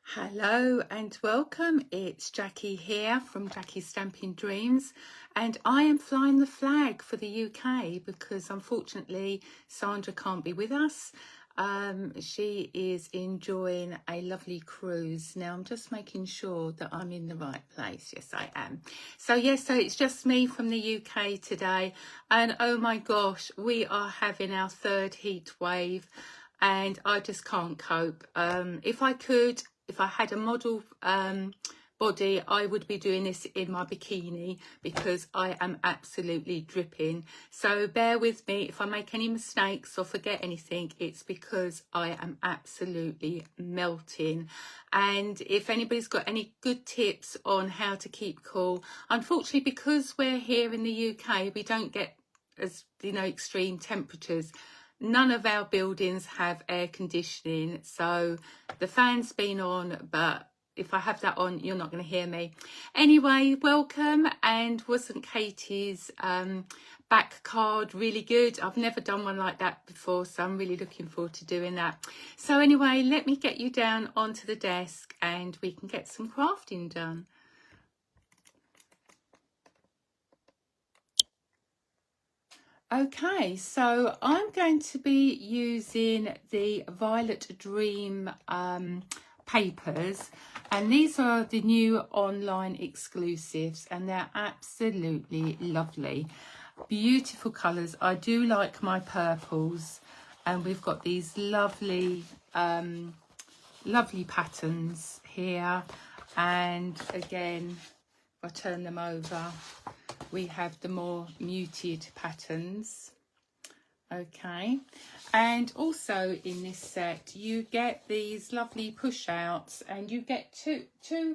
Hello and welcome. It's Jackie here from Jackie's Stampin' Dreams, and I am flying the flag for the UK because unfortunately Sandra can't be with us. She is enjoying a lovely cruise. Now I'm just making sure that I'm in the right place. Yes, I am. So it's just me from the UK today, and oh my gosh, we are having our third heat wave and I just can't cope. If I had a model body, I would be doing this in my bikini because I am absolutely dripping. So bear with me if I make any mistakes or forget anything. It's because I am absolutely melting. And if anybody's got any good tips on how to keep cool, unfortunately, because we're here in the UK, we don't get as extreme temperatures. None of our buildings have air conditioning, so the fan's been on, but if I have that on, you're not going to hear me. Anyway, welcome. And wasn't Katie's back card really good? I've never done one like that before, so I'm really looking forward to doing that. So anyway, let me get you down onto the desk and we can get some crafting done. Okay, so I'm going to be using the Violet Dream papers, and these are the new online exclusives and they're absolutely lovely. Beautiful colours. I do like my purples, and we've got these lovely lovely patterns here, and again if I turn them over, we have the more muted patterns. Okay, and also in this set you get these lovely push outs, and you get two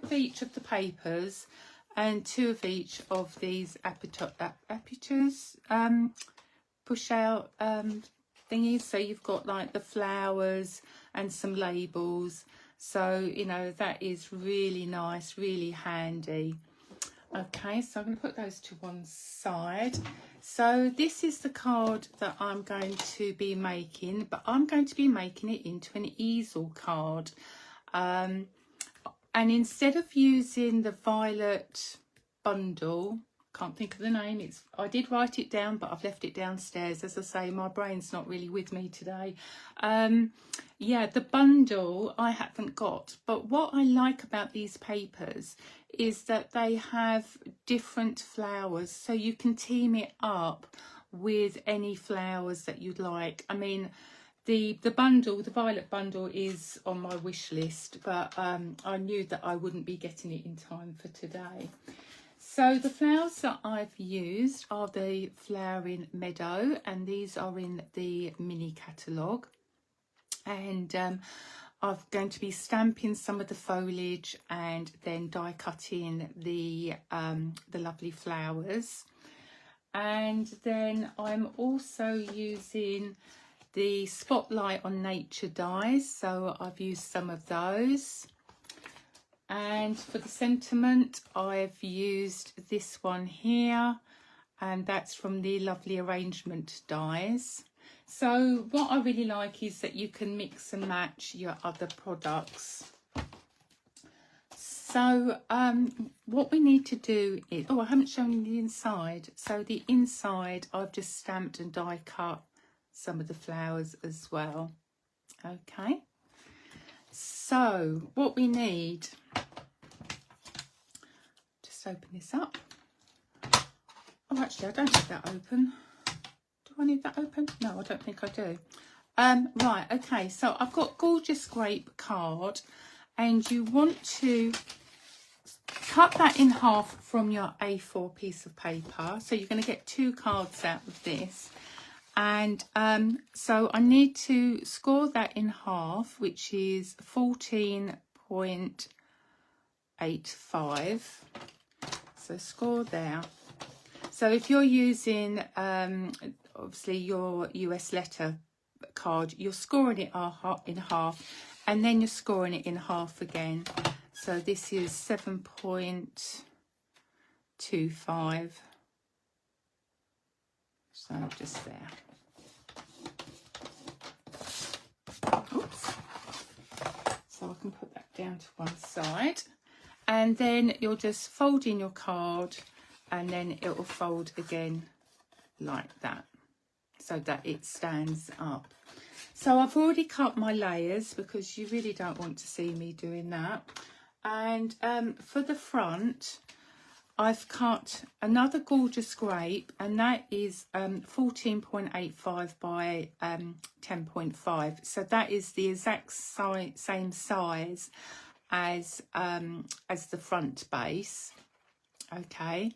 of each of the papers and two of each of these apertures push out thingies. So you've got like the flowers and some labels, so that is really nice, really handy. Okay, so I'm going to put those to one side. So this is the card that I'm going to be making, but I'm going to be making it into an easel card. And instead of using the violet bundle, can't think of the name, I did write it down, but I've left it downstairs. As I say, my brain's not really with me today. Yeah, the bundle I haven't got, but what I like about these papers is that they have different flowers, so you can team it up with any flowers that you'd like. I mean, the bundle, the violet bundle, is on my wish list, but I knew that I wouldn't be getting it in time for today. So the flowers that I've used are the Flowering Meadow, and these are in the mini catalogue. And I'm going to be stamping some of the foliage and then die cutting the lovely flowers. And then I'm also using the Spotlight on Nature dies, so I've used some of those. And for the sentiment, I've used this one here, and that's from the Lovely Arrangement dies. So what I really like is that you can mix and match your other products. So what we need to do is, I haven't shown you the inside. So the inside, I've just stamped and die cut some of the flowers as well. Okay. So what we need, just open this up. Oh, actually, I don't need that open. Do I need that open? No, I don't think I do. Right, okay, so I've got Gorgeous Grape card, and you want to cut that in half from your A4 piece of paper. So you're going to get two cards out of this. And so I need to score that in half, which is 14.85. So score there. So if you're using obviously your US letter card, you're scoring it in half, and then you're scoring it in half again. So this is 7.25. So just there. Oops. So I can put that down to one side, and then you'll just fold in your card, and then it will fold again like that, so that it stands up. So I've already cut my layers because you really don't want to see me doing that. And for the front, I've cut another gorgeous grape, and that is 14.85 by 10.5. So that is the exact same size as the front base. Okay,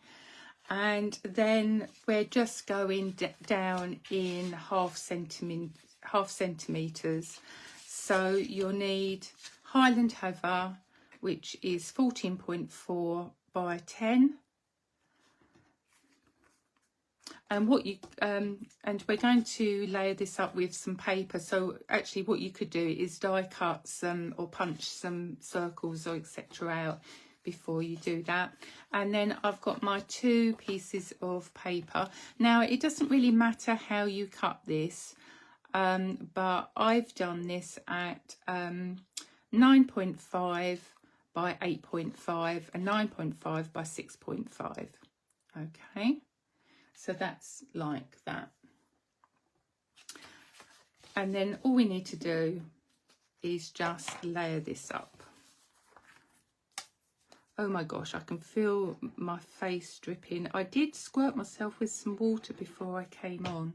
and then we're just going down in half centimeters. So you'll need Highland Heather, which is 14.4 by 10, and what you and we're going to layer this up with some paper. So actually what you could do is die cut some or punch some circles or etc. out before you do that. And then I've got my 2 pieces of paper. Now it doesn't really matter how you cut this, but I've done this at 9.5 by 8.5 and 9.5 by 6.5. Okay, so that's like that. And then all we need to do is just layer this up. Oh my gosh, I can feel my face dripping. I did squirt myself with some water before I came on,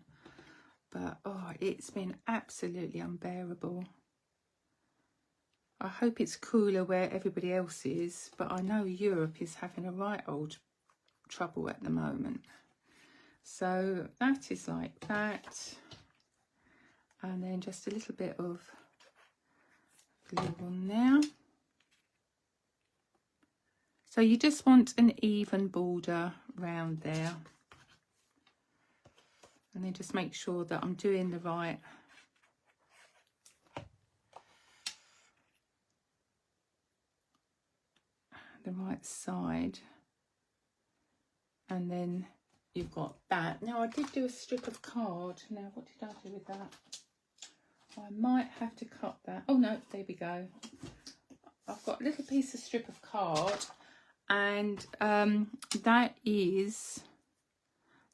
but oh, it's been absolutely unbearable. I hope it's cooler where everybody else is, but I know Europe is having a right old trouble at the moment. So that is like that. And then just a little bit of glue on there. So you just want an even border round there. And then just make sure that I'm doing the right side. And then you've got that. Now I did do a strip of card. Now what did I do with that? I might have to cut that. Oh no, there we go. I've got a little piece of strip of card, and that is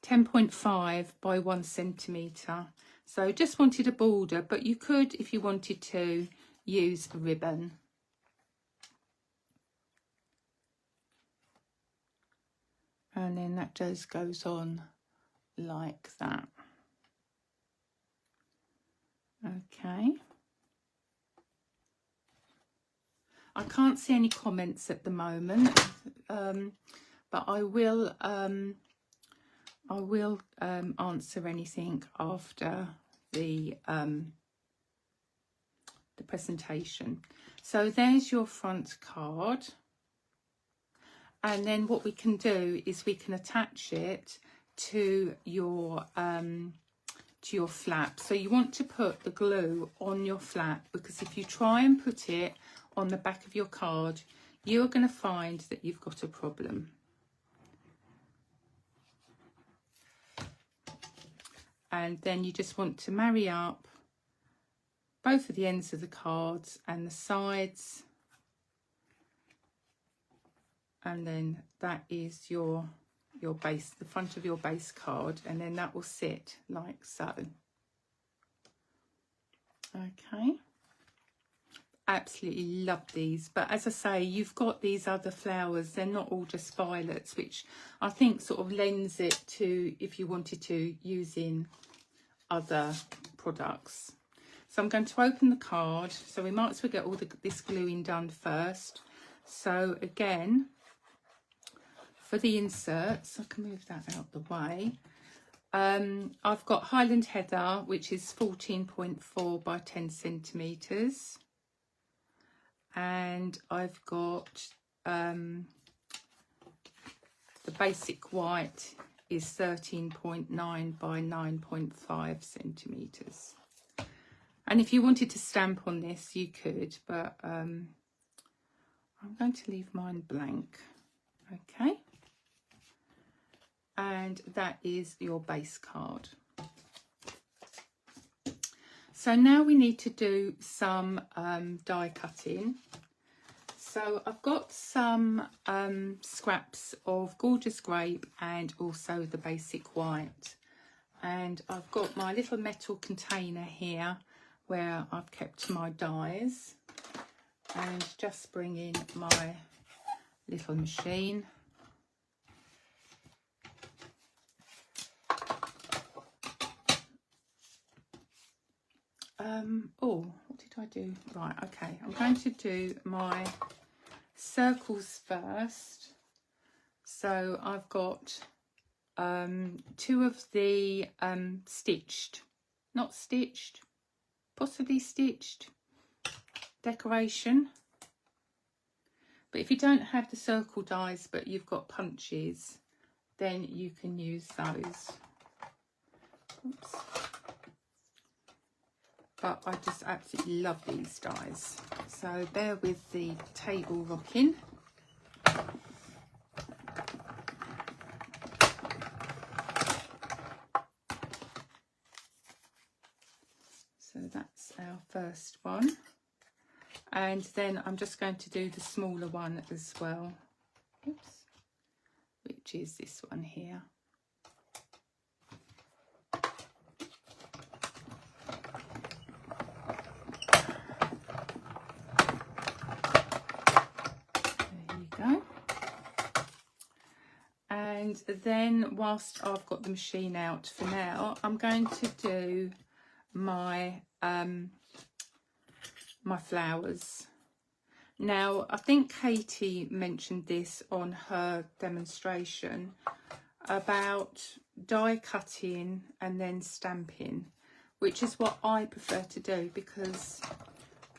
10.5 by 1 centimetre. So just wanted a border, but you could, if you wanted to, use a ribbon. And then that just goes on like that. Okay. I can't see any comments at the moment, but I will answer anything after the presentation. So there's your front card. And then what we can do is we can attach it to your flap. So you want to put the glue on your flap, because if you try and put it on the back of your card, you're going to find that you've got a problem. And then you just want to marry up both of the ends of the cards and the sides. And then that is your base, the front of your base card, and then that will sit like so. Okay, absolutely love these. But as I say, you've got these other flowers, they're not all just violets, which I think sort of lends it to if you wanted to use in other products. So I'm going to open the card, so we might as well get all this gluing done first. So again, for the inserts, I can move that out the way. I've got Highland Heather, which is 14.4 by 10 centimetres. And I've got the basic white is 13.9 by 9.5 centimetres. And if you wanted to stamp on this, you could, but I'm going to leave mine blank. Okay. And that is your base card. So now we need to do some die cutting. So I've got some scraps of Gorgeous Grape and also the basic white. And I've got my little metal container here where I've kept my dies. And just bring in my little machine. Oh, what did I do? Right, okay. I'm going to do my circles first. So I've got 2 of the stitched, not stitched, possibly stitched decoration. But if you don't have the circle dies but you've got punches, then you can use those. Oops. But I just absolutely love these dies. So bear with the table rocking. So that's our first one. And then I'm just going to do the smaller one as well. Oops. Which is this one here. And then whilst I've got the machine out for now, I'm going to do my my flowers. Now, I think Katie mentioned this on her demonstration about die cutting and then stamping, which is what I prefer to do because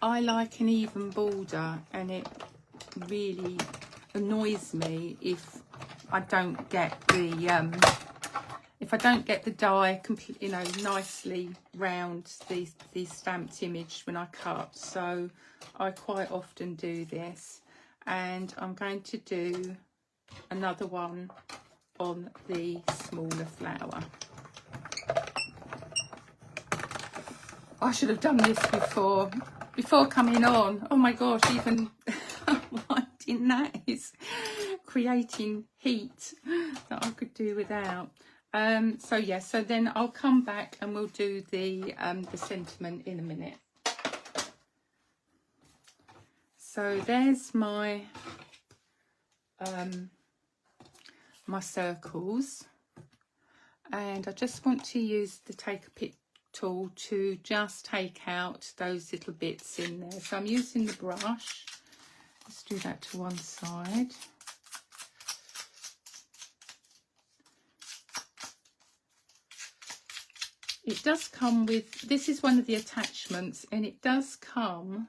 I like an even border, and it really annoys me if I don't get the die completely, nicely round the stamped image when I cut. So I quite often do this, and I'm going to do another one on the smaller flower. I should have done this before coming on. Oh my gosh, even winding that is creating heat that I could do without. So yeah, so then I'll come back and we'll do the sentiment in a minute. So there's my my circles, and I just want to use the take a pic tool to just take out those little bits in there. So I'm using the brush. Let's do that to one side. It does come with, this is one of the attachments, and it does come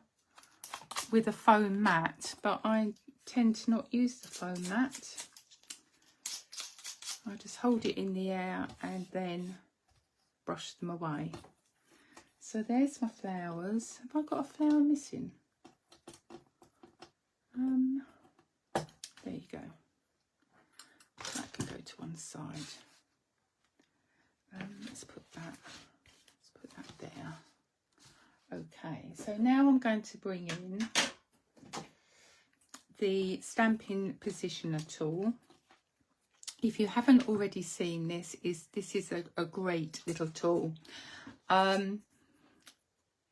with a foam mat, but I tend to not use the foam mat. I just hold it in the air and then brush them away. So there's my flowers. Have I got a flower missing? There you go. That can go to one side. Let's put that there. Okay, so now I'm going to bring in the Stampin' Positioner tool. If you haven't already seen this, this is a great little tool.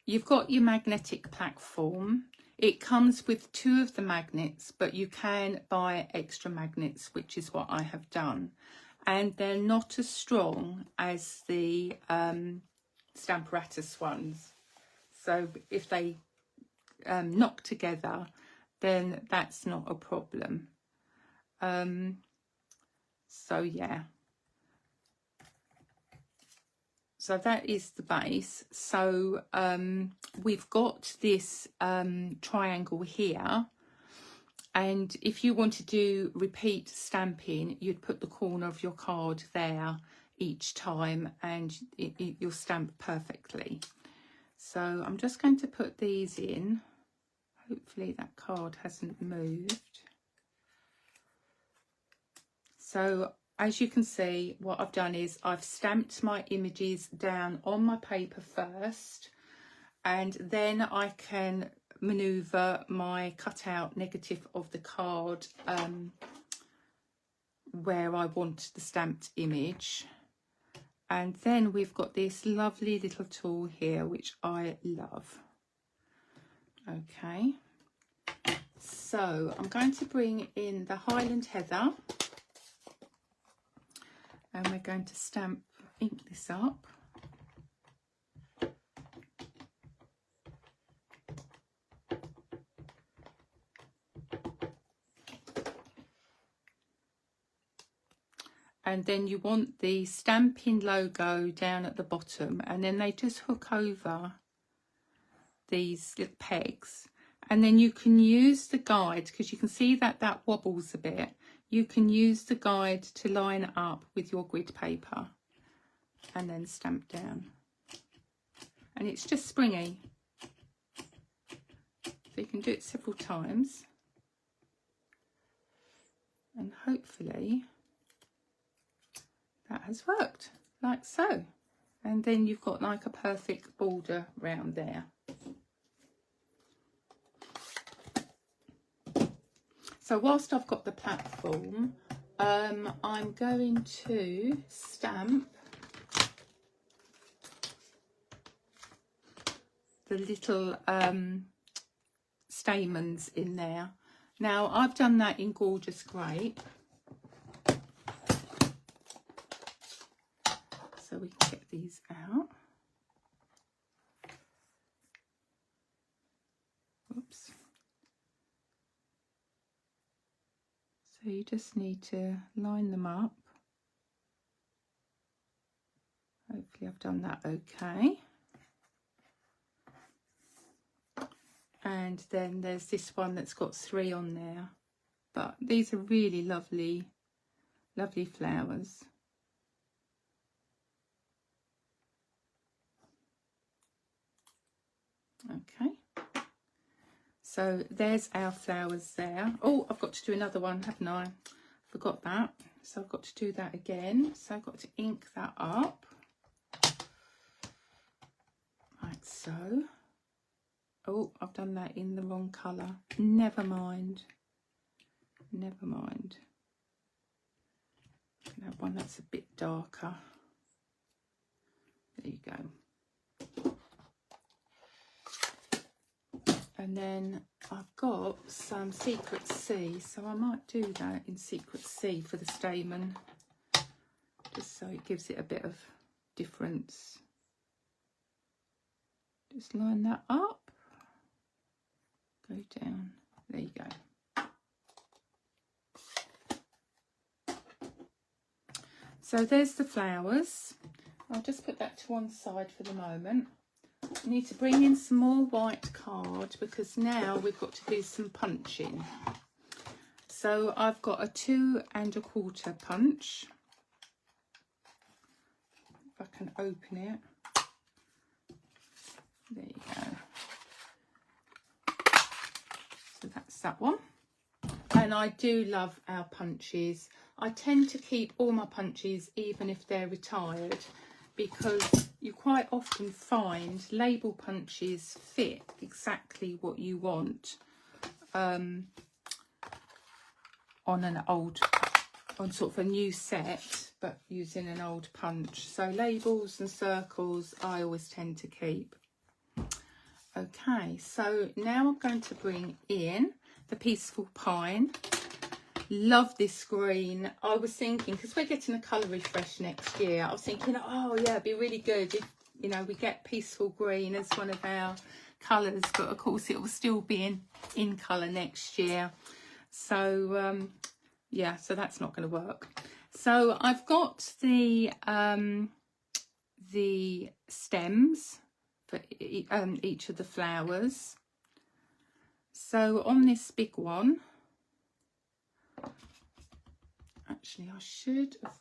You've got your magnetic platform. It comes with 2 of the magnets, but you can buy extra magnets, which is what I have done. And they're not as strong as the Stamparatus ones. So if they knock together, then that's not a problem. So yeah. So that is the base. So we've got this triangle here. And if you want to do repeat stamping, you'd put the corner of your card there each time, and you'll stamp perfectly. So I'm just going to put these in. Hopefully that card hasn't moved. So as you can see, what I've done is I've stamped my images down on my paper first, and then I can maneuver my cutout negative of the card where I want the stamped image. And then we've got this lovely little tool here, which I love. Okay, so I'm going to bring in the Highland Heather, and we're going to ink this up. And then you want the Stampin' logo down at the bottom, and then they just hook over these little pegs. And then you can use the guide, because you can see that that wobbles a bit. You can use the guide to line up with your grid paper and then stamp down. And it's just springy. So you can do it several times. And hopefully that has worked, like so. And then you've got like a perfect border round there. So whilst I've got the platform, I'm going to stamp the little stamens in there. Now I've done that in Gorgeous Grape. So we can get these out. Oops. So you just need to line them up. Hopefully I've done that okay. And then there's this one that's got 3 on there. But these are really lovely, lovely flowers. Okay, so there's our flowers there. Oh, I've got to do another one, haven't I? Forgot that. So I've got to do that again. So I've got to ink that up. Like so. Oh, I've done that in the wrong colour. Never mind. Never mind. I can have one that's a bit darker. There you go. And then I've got some Secret C, so I might do that in Secret C for the stamen, just so it gives it a bit of difference. Just line that up, go down, there you go. So there's the flowers. I'll just put that to one side for the moment. I need to bring in some more white card because now we've got to do some punching. So I've got a 2 1/4 punch. If I can open it. There you go. So that's that one. And I do love our punches. I tend to keep all my punches even if they're retired, because you quite often find label punches fit exactly what you want on sort of a new set, but using an old punch. So labels and circles I always tend to keep. Okay, so now I'm going to bring in the Peaceful Pine. Love this green. I was thinking, because we're getting a colour refresh next year, I was thinking, oh yeah, it'd be really good if, you know, we get Peaceful Green as one of our colours, but of course it will still be in colour next year. So yeah, so that's not going to work. So I've got the stems for each of the flowers. So on this big one, actually I should have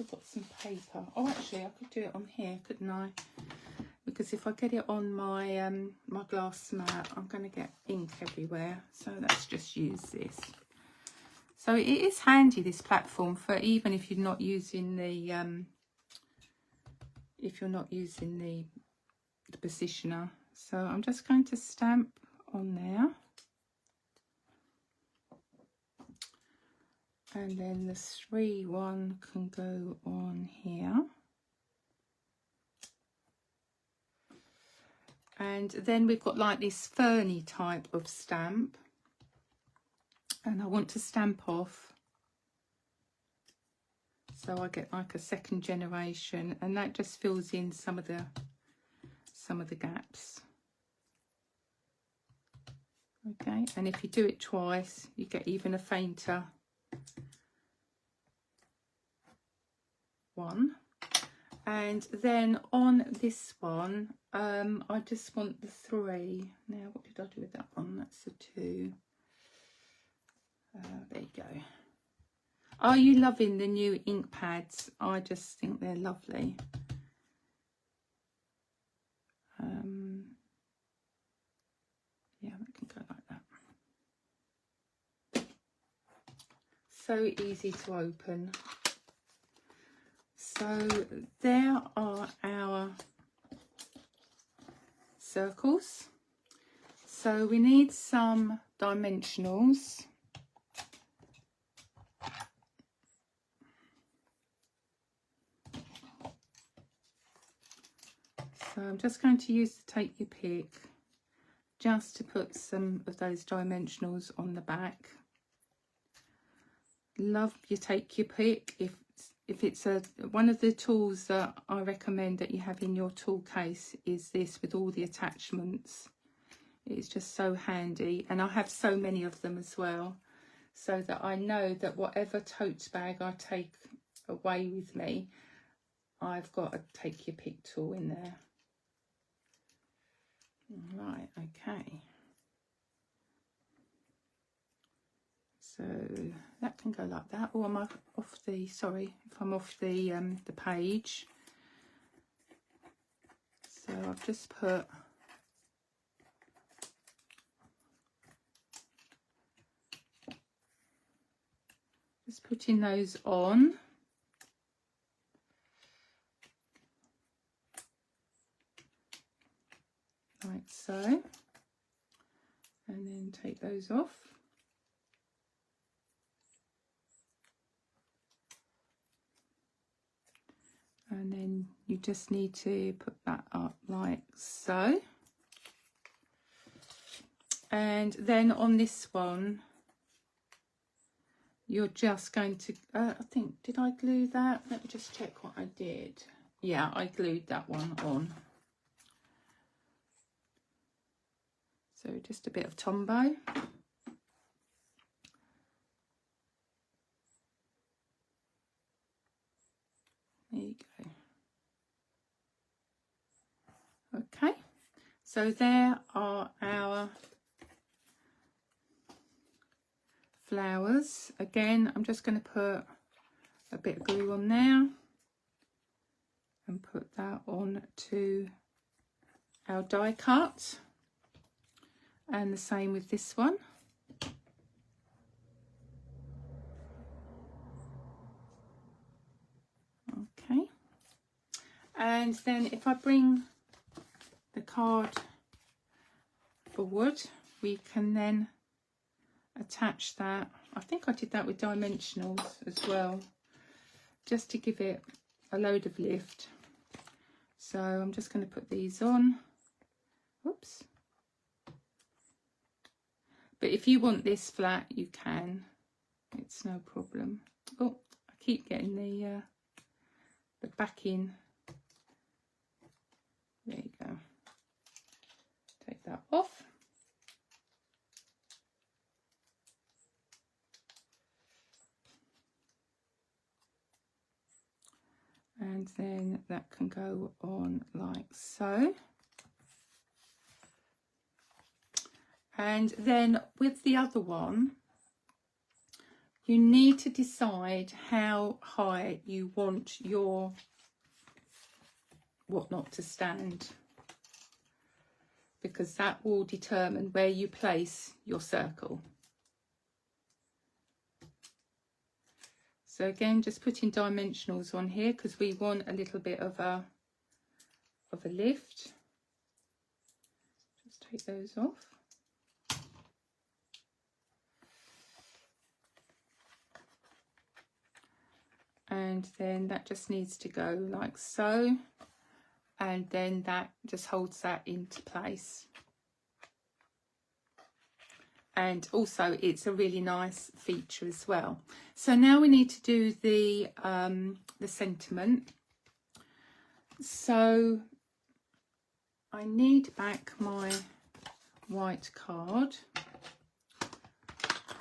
got some paper. Oh, actually I could do it on here, couldn't I? Because if I get it on my my glass mat, I'm going to get ink everywhere. So let's just use this. So it is handy, this platform, for even if you're not using the positioner. So I'm just going to stamp on there. And then the 3 one can go on here. And then we've got like this ferny type of stamp. And I want to stamp off. So I get like a second generation, and that just fills in some of the gaps. Okay, and if you do it twice, you get even a fainter one. And then on this one, I just want the 3. Now, what did I do with that one? That's the 2. There you go. Are you loving the new ink pads? I just think they're lovely. Yeah, that can go like that. So easy to open. So there are our circles. So we need some dimensionals. So I'm just going to use the Take Your Pick just to put some of those dimensionals on the back. Love your Take Your Pick. If it's one of the tools that I recommend that you have in your tool case is this, with all the attachments. It's just so handy, and I have so many of them as well, so that I know that whatever tote bag I take away with me, I've got a Take Your Pick tool in there. Right, okay. So that can go like that. Or am I off the, sorry, if I'm off the page. So I've just putting those on. Like so. And then take those off. And then you just need to put that up like so. And then on this one, you're just going to, I think, did I glue that? Let me just check what I did. Yeah, I glued that one on. So just a bit of Tombow. There you go. Okay, so there are our flowers. Again, I'm just going to put a bit of glue on there and put that on to our die cut, and the same with this one. Okay, and then if I bring the card forward, we can then attach that. I think I did that with dimensionals as well, just to give it a load of lift. So I'm just going to put these on. Oops. But if you want this flat, you can. It's no problem. Oh, I keep getting the backing. There you go. Take that off. And then that can go on like so. And then with the other one, you need to decide how high you want your whatnot to stand, because that will determine where you place your circle. So again, just putting dimensionals on here because we want a little bit of a lift. Just take those off. And then that just needs to go like so, and then that just holds that into place. And also it's a really nice feature as well. So now we need to do the sentiment. So I need back my white card.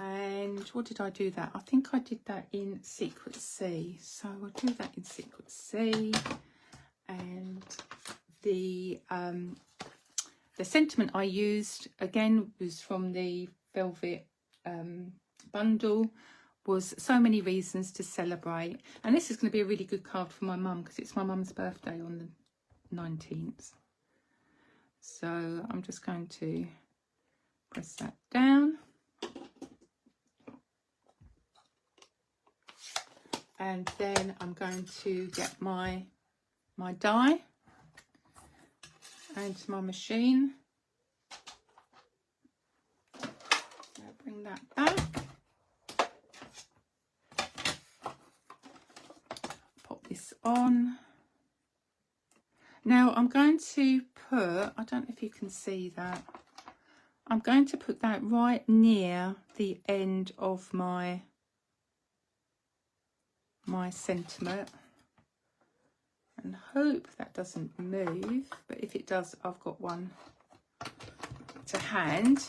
And what did I do that? I think I did that in Secret C. So I'll do that in Secret C. And the sentiment I used, again, was from the Velvet bundle, was So Many Reasons to Celebrate. And this is going to be a really good card for my mum because it's my mum's birthday on the 19th. So I'm just going to press that down. And then I'm going to get my die and my machine. I'll bring that back. Pop this on. Now I'm going to put, I don't know if you can see that, I'm going to put that right near the end of my sentiment, and hope that doesn't move, but if it does, I've got one to hand,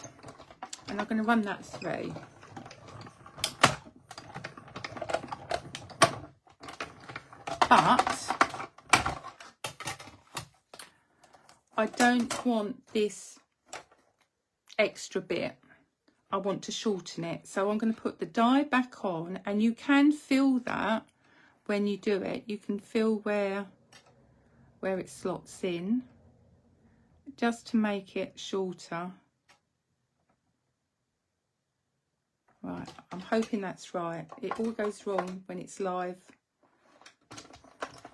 and I'm going to run that through. But I don't want this extra bit. I want to shorten it, so I'm going to put the die back on, and you can feel that when you do it. You can feel where it slots in, just to make it shorter. Right, I'm hoping that's right. It all goes wrong when it's live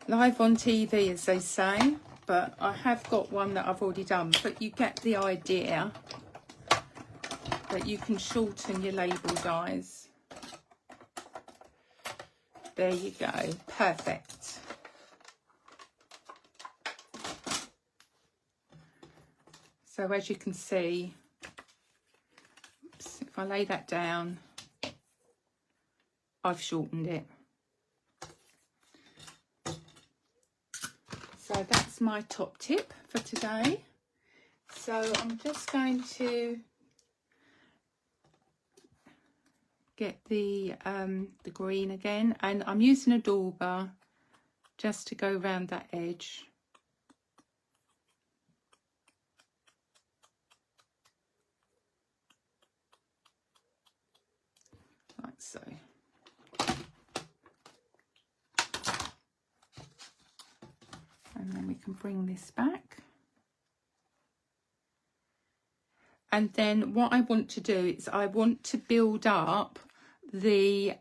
on TV, as they say, but I have got one that I've already done, but you get the idea that you can shorten your label dies. There you go, perfect. So as you can see, oops, if I lay that down, I've shortened it. So that's my top tip for today. So I'm just going to get the green again, and I'm using a dauber just to go around that edge. Like so. And then we can bring this back. And then what I want to do is I want to build up the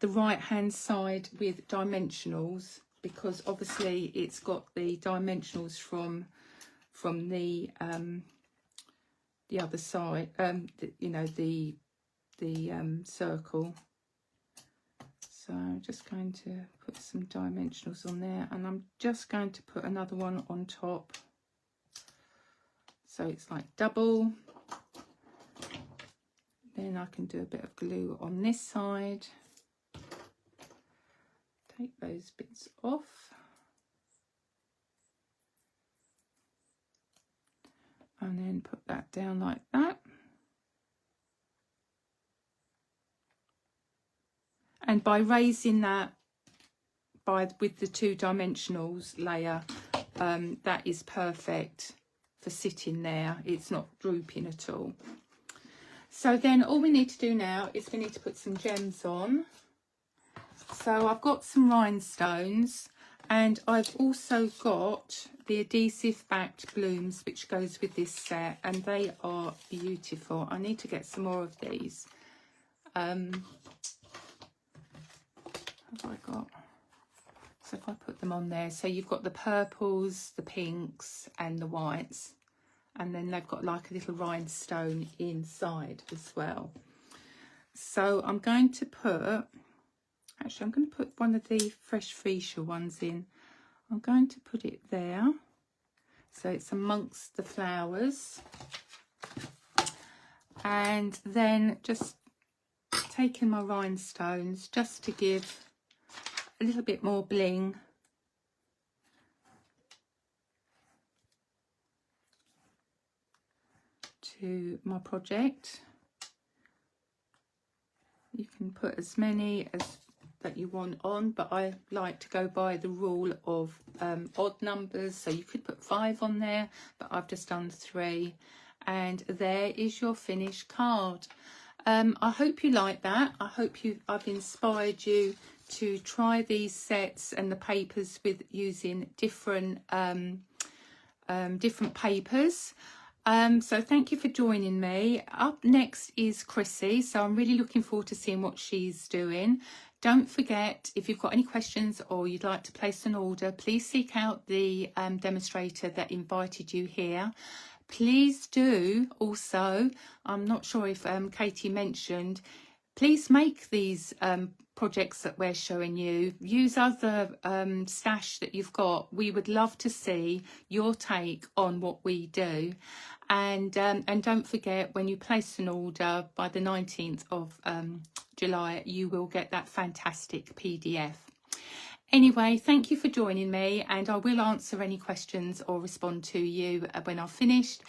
right hand side with dimensionals, because obviously it's got the dimensionals from the other side, you know, the circle. So I'm just going to put some dimensionals on there, and I'm just going to put another one on top. So it's like double. Then I can do a bit of glue on this side. Take those bits off. And then put that down like that. And by raising that with the two dimensionals layer, that is perfect for sitting there. It's not drooping at all. So then all we need to do now is we need to put some gems on. So I've got some rhinestones, and I've also got the adhesive backed blooms, which goes with this set, and they are beautiful. I need to get some more of these. What have I got? So if I put them on there, so you've got the purples, the pinks and the whites, and then they've got like a little rhinestone inside as well. So I'm going to put, actually I'm going to put one of the fresh freesia ones in. I'm going to put it there, so it's amongst the flowers, and then just taking my rhinestones just to give a little bit more bling to my project. You can put as many as that you want on, but I like to go by the rule of odd numbers, so you could put 5 on there, but I've just done 3, and there is your finished card. I hope you like that. I hope I've inspired you to try these sets and the papers with using different different papers. So thank you for joining me. Up next is Chrissy, so I'm really looking forward to seeing what she's doing. Don't forget, if you've got any questions or you'd like to place an order, please seek out the demonstrator that invited you here. Please do also, I'm not sure if Katie mentioned, please make these projects that we're showing you. Use other stash that you've got. We would love to see your take on what we do. And don't forget, when you place an order by the 19th of July, you will get that fantastic PDF. Anyway, thank you for joining me, and I will answer any questions or respond to you when I've finished.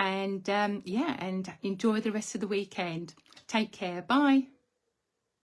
And yeah, and enjoy the rest of the weekend. Take care. Bye.